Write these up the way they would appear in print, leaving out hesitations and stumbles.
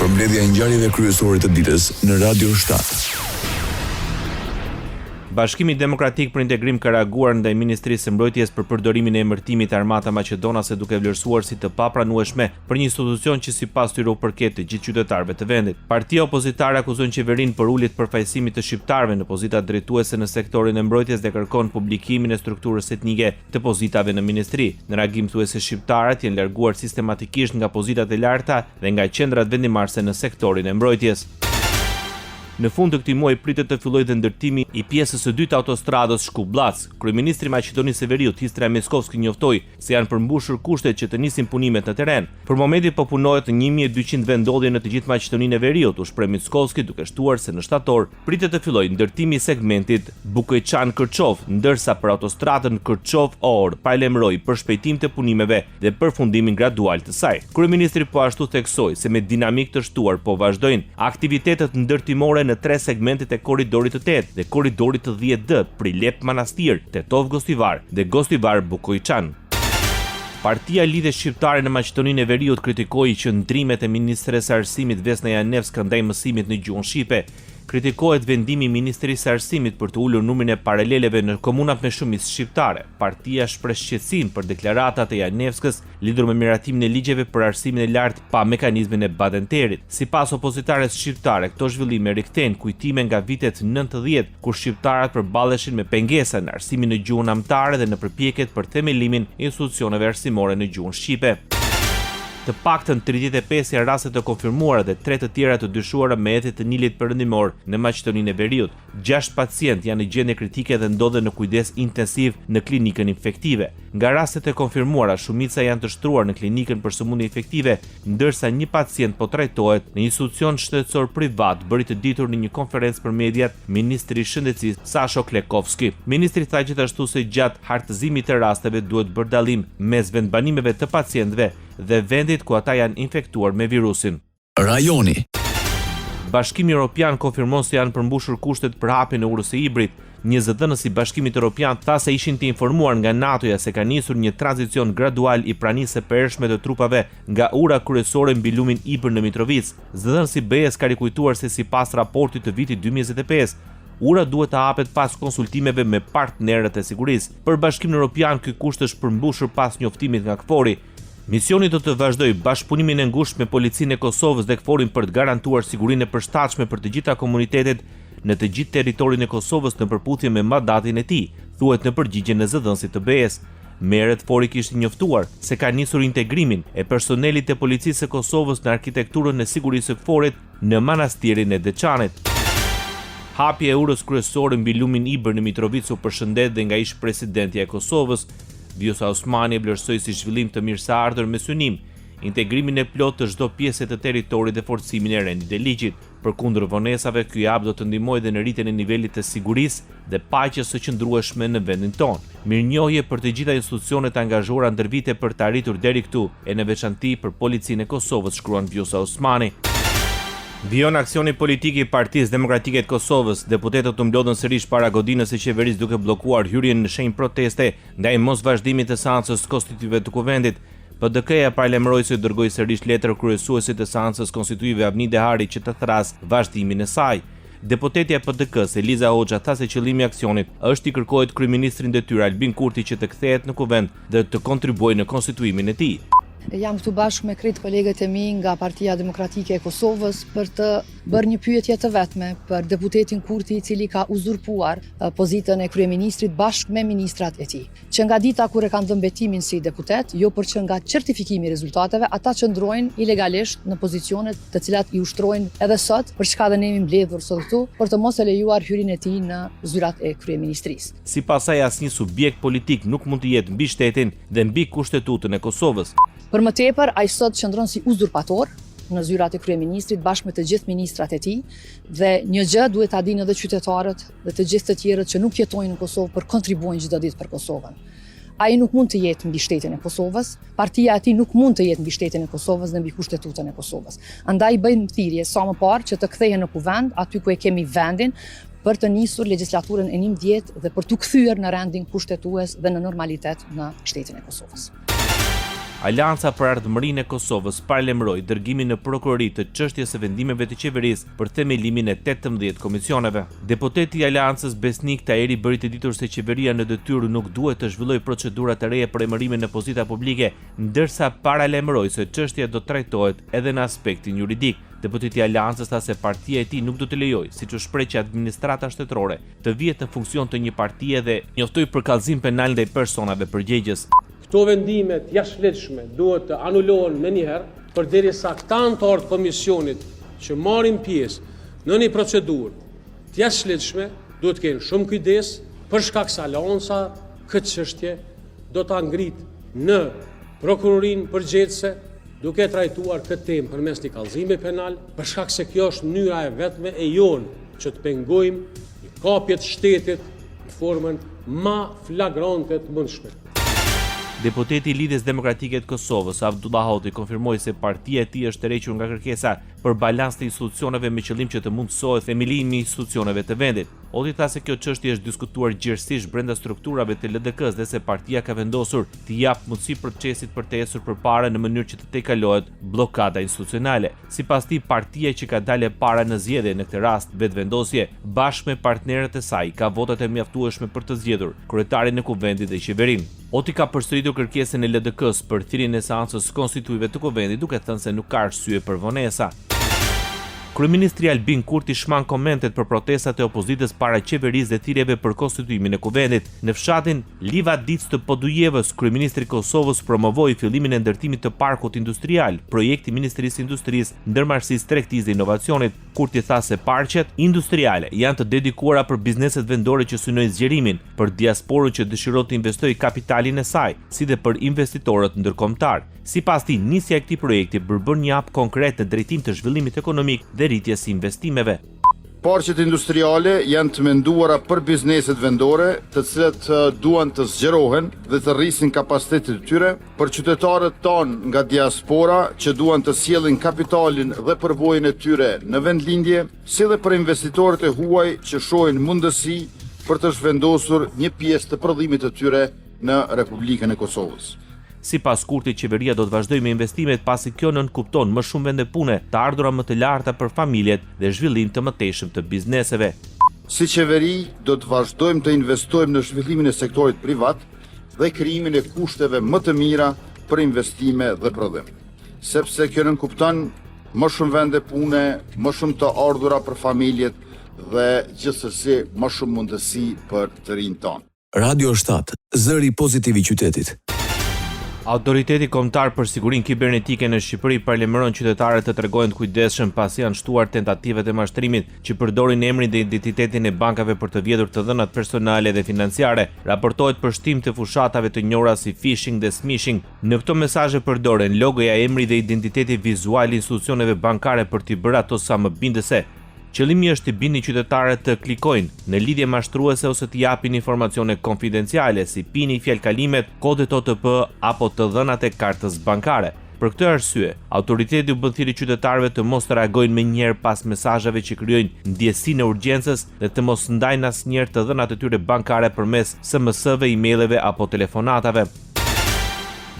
Përmbledhja e ngjarjeve kryesore të ditës në Radio 7. Bashkimi Demokratik për Integrim ka reaguar ndaj Ministrisë së Mbrojtjes për përdorimin e emërtimit Armata Maqedonase duke vlerësuar si të papranueshme për një institucion që sipas tyre u përket të gjithë qytetarëve të vendit. Partia opozitare akuzon qeverinë për ulje të përfaqësimit të shqiptarëve në pozita drejtuese në sektorin e mbrojtjes dhe kërkon publikimin e strukturës etnike të pozitave në ministri. Në reagim thuhet se shqiptarët janë larguar sistematikisht nga pozitat e larta dhe nga qendrat vendimarrëse në sektorin e mbrojtjes. Në fund të këtij muaji pritet të fillojë dhe ndërtimi i pjesës së dytë të autostradës Shkup-Blac. Kryeministri i Maqedonisë së Veriut, Histra Meskovski, njoftoi se janë përmbushur kushtet që të nisin punimet në terren. Për momentin po punohet në 1200 vendodhje në të gjithë Maqedoninë e Veriut, u shpreh Meskovski duke shtuar se në shtator pritet të fillojë ndërtimi i segmentit Bukojçan-Kërçov, ndërsa për autostradën Kërçov-Or paralajmëroi përshpejtim të punimeve dhe përfundimin gradual të saj. Kryeministri po ashtu theksoi se me dinamik të shtuar po vazhdojnë aktivitetet ndërtimore në 3 segmentet e korridorit të 8 dhe korridorit të 10D, Prilep-Manastir, Tetov-Gostivar dhe Gostivar-Bukojçan. Partia Lidhje Shqiptare në Maqedoninë e Veriut kritikoi qëndrimet e ministres së Arsimit Vesna Janevska ndaj mësimit në gjuhën shqipe. Kritikohet vendimi i Ministrisë së Arsimit për të ulur numrin e paraleleve në komunat me shumicë shqiptare. Partia shpreh shqetësim për deklaratat e Janevskës lidhur me miratimin e ligjeve për arsimin e lartë pa mekanizmin e badenterit. Sipas opozitares shqiptare, këto zhvillime rikthejnë kujtime nga vitet 90, kur shqiptarët përballeshin me pengesa në arsimin në gjuhën amtare dhe në përpjekjet për themelimin e institucioneve arsimore në gjuhën shqipe. Të paktën 35 janë raste të konfirmuara dhe 3 të tjera të dyshuara me etje të Nilit Perëndimor në Maqedoninë e Veriut. 6 pacientë janë në gjendje kritike dhe ndodhen në kujdes intensiv në klinikën infektive. Nga rastet e konfirmuara, shumica janë të shtruar në klinikën për sëmundje infektive, ndërsa një pacient po trajtohet në institucion shtetësor privat, bëri të ditur në një konferencë për mediat Ministri i Shëndetësisë Sasho Klekovski. Ministri tha gjithashtu se gjatë hartëzimit të rasteve duhet bërë dallim mes vendbanimeve të pacientëve dhe vendit ku ata janë infektuar me virusin. Rajoni. Bashkimi Evropian konfirmon se janë përmbushur kushtet për hapjen e urës së hibrit. Një zëdhënës i Bashkimit Evropian tha se ishin të informuar nga NATO-ja se ka nisur një tranzicion gradual i pranisë së përhershme të trupave nga ura kryesore mbi lumin Ibër në Mitrovic. Zëdhënësi BE-s ka rikujtuar se sipas raportit të vitit 2025, ura duhet të hapet pas konsultimeve me partnerët e sigurisë. Për Bashkimin Evropian, ky kusht është përmbushur pas njoftimit nga KFOR-i. Misioni do të vazhdojë bashkëpunimin e ngushtë me policinë e Kosovës dhe KFOR-in për të garantuar sigurinë e përshtatshme për të gjitha komunitetet në të gjithë territorin e Kosovës në përputhje me mandatin e tij, thuhet në përgjigjen e zëdhënësit të BE-s. Merët KFOR-i kishte njoftuar se ka nisur integrimin e personelit të policisë së Kosovës në arkitekturën e sigurisë së KFOR-it në manastirin e Deçanit. Hapja e urës kryesore mbi lumin Ibër në Mitrovic u përshëndet dhe nga ish presidentja e Kosovës. Vjosa Osmani e vlerësoi si zhvillim të mirëseardhur me synim integrimin e plotë të çdo pjese të territorit dhe forcimin e rendit të ligjit. Përkundër vonesave, ky hap do të ndihmojë dhe në rritjen e nivelit të sigurisë dhe paqes së qëndrueshme në vendin tonë. Mirënjohje për të gjitha institucionet angazhuara ndër vite për të arritur deri këtu, e në veçanti për policinë e Kosovës, shkruan Vjosa Osmani. Vijon aksioni politik i Partisë Demokratike të Kosovës, deputetët u mblodhën sërish para godinës së qeverisë duke bllokuar hyrjen në shenjë proteste ndaj mosvazhdimit të seancës konstitutive të kuvendit. PDK-ja paralajmëroi se dërgoi sërish letër kryesuesit të seancës konstitutive Avni Dehari që të thrasë vazhdimin e saj. Deputetja e PDK-s Eliza Hoxha tha se qëllimi i aksionit është i kërkohet kryeministrin detyrë Albin Kurti që të kthehet në kuvend dhe të kontribuojë në konstituimin e tij. Jam këtu bashkë me krejt kolegët e mi nga Partia Demokratike e Kosovës për të bërë një pyetje të vetme për deputetin Kurti, i cili ka uzurpuar pozitën e kryeministrit bashkë me ministrat e tij. Që nga dita kur e kanë dhënë betimin si deputet, jo për që nga certifikimi i rezultateve, ata qëndrojnë ilegalisht në pozicionet të cilat i ushtrojnë edhe sot, për çka dhe ne jemi mbledhur sot këtu, për të mos e lejuar hyrjen e tij në zyrat e kryeministrisë. Sipas saj, asnjë subjekt politik nuk mund të jetë mbi shtetin dhe mbi kushtetutën e Kosovës. Për më tepër, ai sot qëndron si uzurpator në zyrat e kryeministrit bashkë me të gjithë ministrat e tij dhe një gjë duhet ta dinë edhe qytetarët dhe të gjithë të tjerët që nuk jetojnë në Kosovë për kontribuojnë çdo ditë për Kosovën. Ai nuk mund të jetë mbi shtetin e Kosovës, partia e tij nuk mund të jetë mbi shtetin e Kosovës dhe mbi kushtetutën e Kosovës. Andaj bëjmë thirrje sa më parë që të kthehen në kuvend aty ku e kemi vendin për të nisur legjislaturën e 11 dhe për t'u kthyer në rendin kushtetues dhe në normalitet në shtetin e Kosovës. Alianca për Ardhmërinë e Kosovës paralajmëroi dërgimin në prokurori të çështjes së vendimeve të qeverisë për themelimin e 18 komisioneve. Deputeti i Aleancës Besnik Tahiri bëri të ditur se qeveria në detyrë nuk duhet të zhvillojë procedura të reja për emërimin në pozita publike, ndërsa paralajmëroi se çështja do trajtohet edhe në aspektin juridik. Deputeti i Aleancës tha se partia e tij nuk do të lejojë, siç u shpreh, që administrata shtetërore të vihet në funksion të një partie dhe njoftoi për kallëzim penal ndaj personave përgjegjës. Këto vendimet jashtëligjshme duhet të anulohen menjëherë përderisa këta anëtarë të komisionit që marrin pjesë në një procedurë të jashtëligjshme duhet të kenë shumë kujdes për shkak se Alianca këtë çështje do ta ngrit në prokurorinë përgjithëse, duke trajtuar këtë temë përmes një kallëzimi penal, për shkak se kjo është mënyra e vetme e jonë që të pengojmë një kapje të shtetit në formën më flagrante të mundshme. Deputeti i Lidhjes Demokratike të Kosovës, Abdullah Hoti, konfirmoi se partia e tij është tërhequr nga kërkesa për balans të institucioneve me qëllim që të mundësohet themelimi i institucioneve të vendit. Hoti tha se kjo çështje është diskutuar gjerësisht brenda strukturave të LDK-s dhe se partia ka vendosur të japë mundësi procesit për të ecur përpara në mënyrë që të tejkalohet bllokada institucionale. Sipas tij, partia që ka dalë para në zgjedhje në këtë rast vetvendosje, bashkë me partnerët e saj, ka votat e mjaftueshme për të zgjedhur kryetarin e kuvendit dhe qeverinë. Hoti ka përsëritur kërkesën e LDK-s për thirrjen e seancës konstituive të kuvendit, duke thënë se nuk ka arsye për vonesa. Kryeministri Albin Kurti shman komentet për protestat e opozitës para qeverisë dhe thirrjeve për konstituimin e kuvendit. Në fshatin Livadic të Podujevës, kryeministri i Kosovës promovoi fillimin e ndërtimit të parkut industrial, projekti i Ministrisë së Industrisë, Ndërmarrësisë, Tregtisë dhe Inovacionit. Kurti tha se parqet industriale janë të dedikuara për bizneset vendore që synojnë zgjerimin, për diasporën që dëshiron të investojë kapitalin e saj, si dhe për investitorët ndërkombëtar. Sipas tij, nisja e këtij projekti bën një hap konkret në drejtim të zhvillimit ekonomik dhe rritjes së investimeve. Parqet industriale janë të menduara për bizneset vendore, të cilat duan të zgjerohen dhe të rrisin kapacitetin e tyre, për qytetarët tonë nga diaspora që duan të sjellin kapitalin dhe përvojën e tyre në vendlindje, si dhe për investitorët e huaj që shohin mundësi për të zhvendosur një pjesë të prodhimit të tyre në Republikën e Kosovës. Sipas Kurtit, qeveria do të vazhdojë me investimet pasi kjo nënkupton më shumë vende pune, të ardhura më të larta për familjet dhe zhvillim të mëtejshëm të bizneseve. Si qeveri do të vazhdojmë të investojmë në zhvillimin e sektorit privat dhe krijimin e kushteve më të mira për investime dhe prodhim, sepse kjo nënkupton më shumë vende pune, më shumë të ardhura për familjet dhe gjithsesi më shumë mundësi për të rinjtë tonë. Radio 7, zëri pozitiv i qytetit. Autoriteti Kombëtar për Sigurinë Kibernetike në Shqipëri paralajmëron qytetarët të tregojnë të kujdesshëm pasi janë shtuar tentativat e mashtrimit që përdorin emrin dhe identitetin e bankave për të vjedhur të dhënat personale dhe financiare. Raportohet për shtim të fushatave të njohura si phishing dhe smishing. Në këto mesazhe përdoren logoja, emri dhe identiteti vizual i institucioneve bankare për t'i bërë ato sa më bindëse. Qëllimi është të bini qytetarët të klikojnë në lidhje mashtruese ose të japin informacione konfidenciale si pini, fjalkalimet, kodet OTP apo të dhënat e kartës bankare. Për këtë arsye, autoriteti u bën thirrje qytetarëve të mos të reagojnë menjëherë pas mesazheve që krijojnë ndjesinë e urgjencës dhe të mos ndajnë asnjëherë të dhënat e tyre bankare përmes SMS-ve, emaileve apo telefonatave.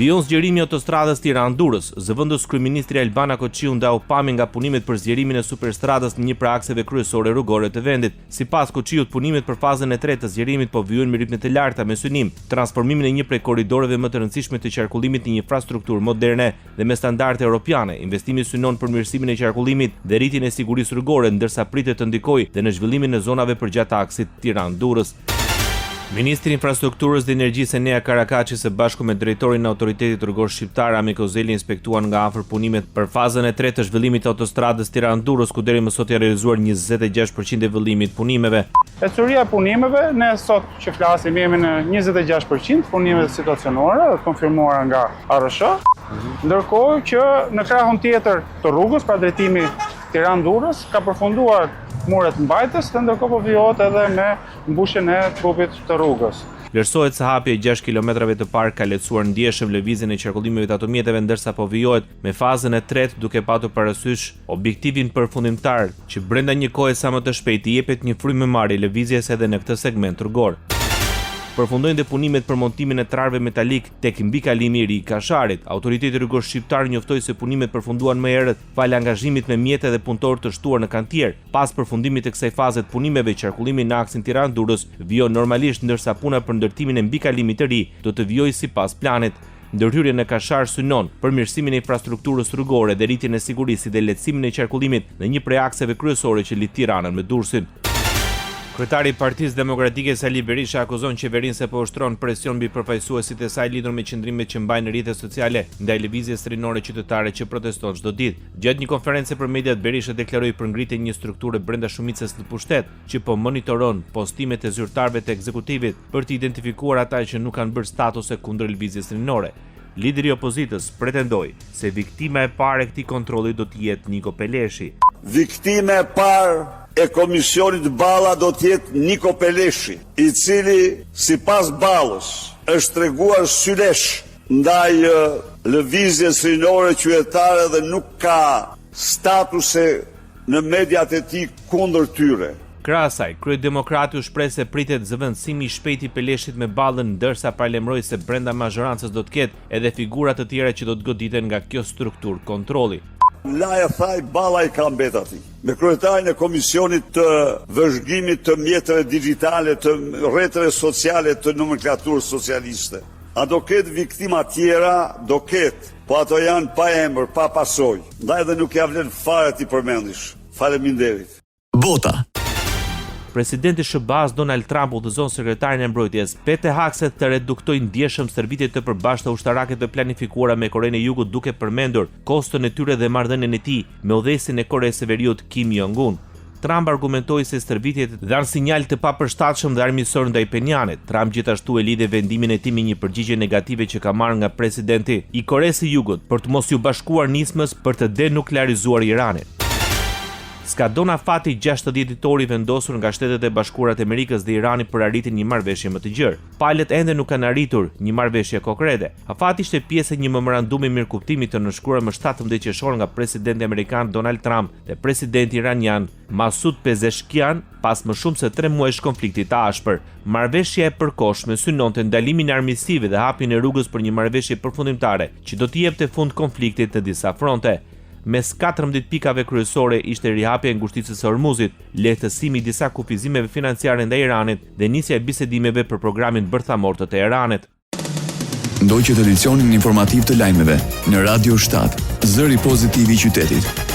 Vijon zgjerimi i autostradës Tiranë-Durrës. Zëvendës kryeministri Albana Koçiu ndau pamje nga punimet për zgjerimin e superstradës në një prej akseve kryesore rrugore të vendit. Sipas Koçiut, punimet për fazën e tretë të zgjerimit po vijojnë me ritme të larta me synim transformimin e një prej korridoreve më të rëndësishme të qarkullimit në një infrastrukturë moderne dhe me standarde europiane. Investimi synon përmirësimin e qarkullimit dhe rritjen e sigurisë rrugore, ndërsa pritet të ndikojë dhe në zhvillimin e zonave përgjatë aksit Tiranë-Durrës. Ministri i Infrastrukturës dhe Energjisë Enea Karakaçi së bashku me drejtorin e Autoritetit Rrugor Shqiptar Ami Kozeli inspektuan nga afër punimet për fazën e tretë të zhvillimit të autostradës Tiranë-Durrës, ku deri më sot janë realizuar 26% e vëllimit punimeve. Ecuria e punimeve, ne sot që flasim jemi në 26% punimet situacionore, konfirmuara nga ARSH, ndërkohë që në krahun tjetër të rrugës, pra drejtimi Tiranë-Durrës, ka përfunduar muret mbajtës, të ndërkohë po vijohet edhe me mbushjen e trupit të rrugës. Vlerësohet se hapja e 6 kilometrave të parë ka lehtësuar ndjeshëm lëvizjen e qarkullimeve të automjeteve, ndërsa po vijohet me fazën e tretë duke patur parasysh objektivin përfundimtar që brenda një kohe sa më të shpejtë i jepet një frymëmarrje lëvizjes edhe në këtë segment rrugor. Përfundojnë dhe punimet për montimin e trarëve metalik tek mbikalimi i ri i Kasharit. Autoriteti rrugor shqiptar njoftoi se punimet përfunduan më herët fal angazhimit me mjete dhe punëtorë të shtuar në kantier. Pas përfundimit të kësaj faze të punimeve, qarkullimi në aksin Tiranë-Durrës vijon normalisht, ndërsa puna për ndërtimin e mbikalimit të ri do të vijojë sipas planit. Ndërhyrja në Kashar synon përmirësimin e infrastrukturës rrugore dhe rritjen e sigurisë dhe lehtësimin e qarkullimit në një prej akseve kryesore që lidh Tiranën me Durrësin. Kryetari i Partisë Demokratike Sali Berisha akuzon qeverinë se po ushtron presion mbi përfaqësuesit e saj lidhur me qëndrimet që mbajnë në rrjetet sociale ndaj lëvizjes rinore qytetare që proteston çdo ditë. Gjatë një konferencë për mediat, Berisha deklaroi për ngritjen e një strukture brenda shumicës në pushtet që po monitoron postimet e zyrtarëve të ekzekutivit për të identifikuar ata që nuk kanë bërë statuse kundër lëvizjes rinore. Lideri i opozitës pretendoi se viktima e parë e këtij kontrolli do të jetë Niko Peleshi. Viktima e parë e komisionit Balla do të jetë Niko Peleshi, i cili sipas Ballës është treguar sylesh ndaj lëvizjes rinore qytetare dhe nuk ka statuse në mediat e tij kundër tyre. Krahas asaj, kryedemokrati u shpreh se pritet zëvendësimi i shpejtë i Peleshit me Ballën, ndërsa paralajmëroi se brenda mazhorancës do të ketë edhe figura të tjera që do të goditen nga kjo strukturë kontrolli. Laja thaj Balla i ka mbet atij. Me kryetarin e komisionit të vëzhgimit të mjeteve digjitale, të rrjeteve sociale të nomenklaturës socialiste. A do ketë viktima tjera, do ketë, po ato janë pa emër, pa pasojë. Ndaj dhe nuk ja vlen fare ti përmendish. Faleminderit. Bota. Presidenti SBA-s Donald Trump udhëzon sekretarin e mbrojtjes Pete Hegseth të reduktojë ndjeshëm stërvitjet të përbashkëta ushtarake të planifikuara me Korenë e Jugut, duke përmendur koston e tyre dhe marrëdhënien e tij me udhëhesin e Koresë së Veriut Kim Jong-un. Trump argumentoi se stërvitjet dhanë sinjal të papërshtatshëm dhe armiqësor ndaj Penjanit. Trump gjithashtu e lidhe vendimin e tij me një përgjigje negative që ka marrë nga presidenti i Koresë së Jugut për të mos iu bashkuar nismës për të denuklearizuar Iranin. Skadon afati 60 ditori vendosur nga Shtetet e Bashkuara të Amerikës dhe Irani për arritjen një marrëveshje më të gjerë. Palët ende nuk kanë arritur një marrëveshje konkrete. Afati ishte pjesë e një memorandumi mirëkuptimi të nënshkruar më 17 qershor nga presidenti amerikan Donald Trump dhe presidenti iranian Masoud Pezeshkian pas më shumë se 3 muajsh konflikti të ashpër. Marrëveshja e përkohshme synonte ndalimin e armiqësive dhe hapjen e rrugës për një marrëveshje përfundimtare që do të jepte fund konfliktit në disa fronte. Mes 14 pikave kryesore ishte rihapja e ngushticës së Hormuzit, lehtësimi i disa kufizimeve financiare ndaj Iranit dhe nisja e bisedimeve për programin bërthamor të Teheranit. Ndoqët edicionin informativ të lajmeve në Radio 7, zëri pozitiv i qytetit.